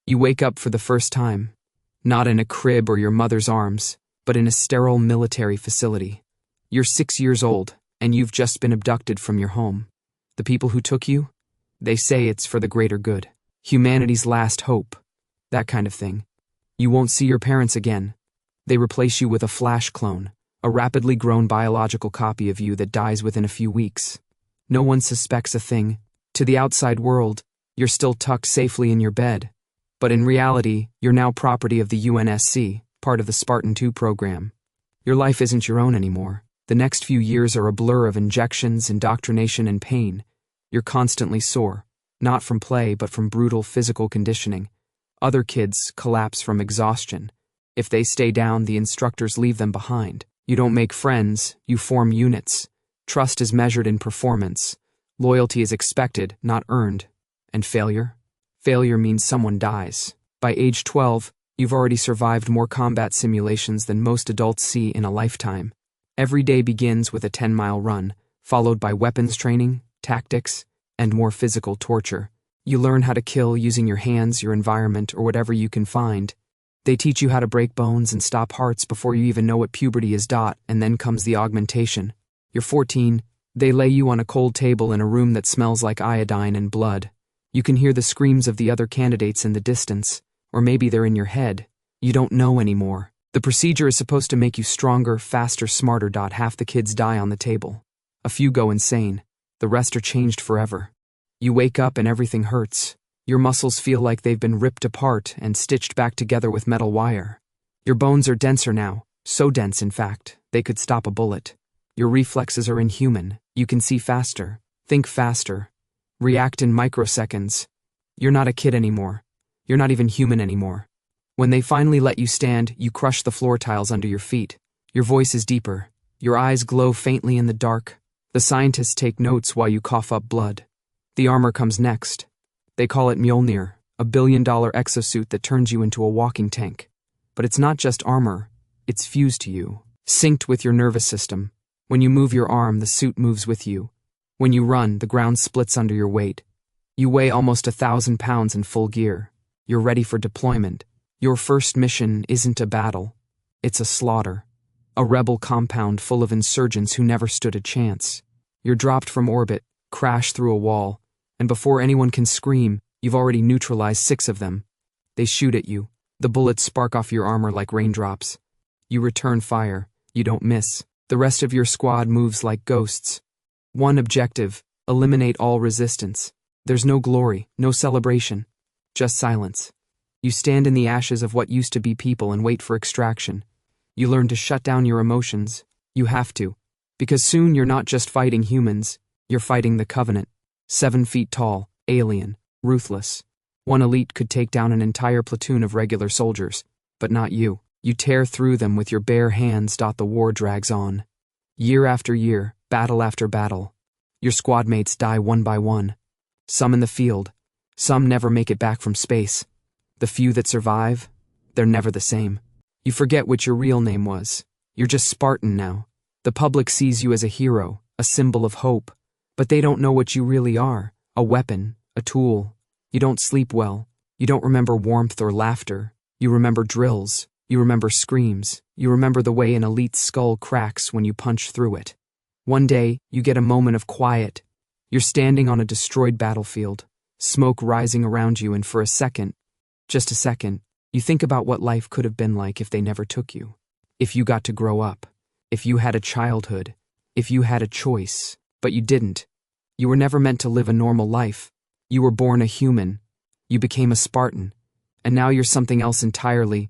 You wake up for the first time, not in a crib or your mother's arms, but in a sterile military facility. You're 6 years old, and you've just been abducted from your home. The people who took you? They say it's for the greater good. Humanity's last hope. That kind of thing. You won't see your parents again. They replace you with a flash clone, a rapidly grown biological copy of you that dies within a few weeks. No one suspects a thing. To the outside world, you're still tucked safely in your bed. But in reality, you're now property of the UNSC, part of the Spartan 2 program. Your life isn't your own anymore. The next few years are a blur of injections, indoctrination, and pain. You're constantly sore, not from play but from brutal physical conditioning. Other kids collapse from exhaustion. If they stay down, the instructors leave them behind. You don't make friends, you form units. Trust is measured in performance. Loyalty is expected, not earned. And failure? Failure means someone dies. By age 12, you've already survived more combat simulations than most adults see in a lifetime. Every day begins with a 10-mile run, followed by weapons training, tactics, and more physical torture. You learn how to kill using your hands, your environment, or whatever you can find. They teach you how to break bones and stop hearts before you even know what puberty is. And then comes the augmentation. You're 14, they lay you on a cold table in a room that smells like iodine and blood. You can hear the screams of the other candidates in the distance, or maybe they're in your head. You don't know anymore. The procedure is supposed to make you stronger, faster, smarter. Half the kids die on the table. A few go insane. The rest are changed forever. You wake up and everything hurts. Your muscles feel like they've been ripped apart and stitched back together with metal wire. Your bones are denser now, so dense in fact, they could stop a bullet. Your reflexes are inhuman. You can see faster, think faster, react in microseconds. You're not a kid anymore. You're not even human anymore. When they finally let you stand, you crush the floor tiles under your feet. Your voice is deeper. Your eyes glow faintly in the dark. The scientists take notes while you cough up blood. The armor comes next. They call it Mjolnir, a $1 billion exosuit that turns you into a walking tank. But it's not just armor, it's fused to you, synced with your nervous system. When you move your arm, the suit moves with you. When you run, the ground splits under your weight. You weigh almost 1,000 pounds in full gear. You're ready for deployment. Your first mission isn't a battle. It's a slaughter. A rebel compound full of insurgents who never stood a chance. You're dropped from orbit, crash through a wall, and before anyone can scream, you've already neutralized 6 of them. They shoot at you. The bullets spark off your armor like raindrops. You return fire. You don't miss. The rest of your squad moves like ghosts. One objective: eliminate all resistance. There's no glory, no celebration. Just silence. You stand in the ashes of what used to be people and wait for extraction. You learn to shut down your emotions. You have to. Because soon you're not just fighting humans, you're fighting the Covenant. 7 feet tall, alien, ruthless. One elite could take down an entire platoon of regular soldiers, but not you. You tear through them with your bare hands. The war drags on. Year after year, battle after battle. Your squad mates die one by one. Some in the field, some never make it back from space. The few that survive, they're never the same. You forget what your real name was. You're just Spartan now. The public sees you as a hero, a symbol of hope, but they don't know what you really are: a weapon, a tool. You don't sleep well. You don't remember warmth or laughter. You remember drills. You remember screams. You remember the way an elite's skull cracks when you punch through it. One day, you get a moment of quiet. You're standing on a destroyed battlefield, smoke rising around you, and for a second, just a second, you think about what life could have been like if they never took you. If you got to grow up. If you had a childhood. If you had a choice. But you didn't. You were never meant to live a normal life. You were born a human. You became a Spartan. And now you're something else entirely,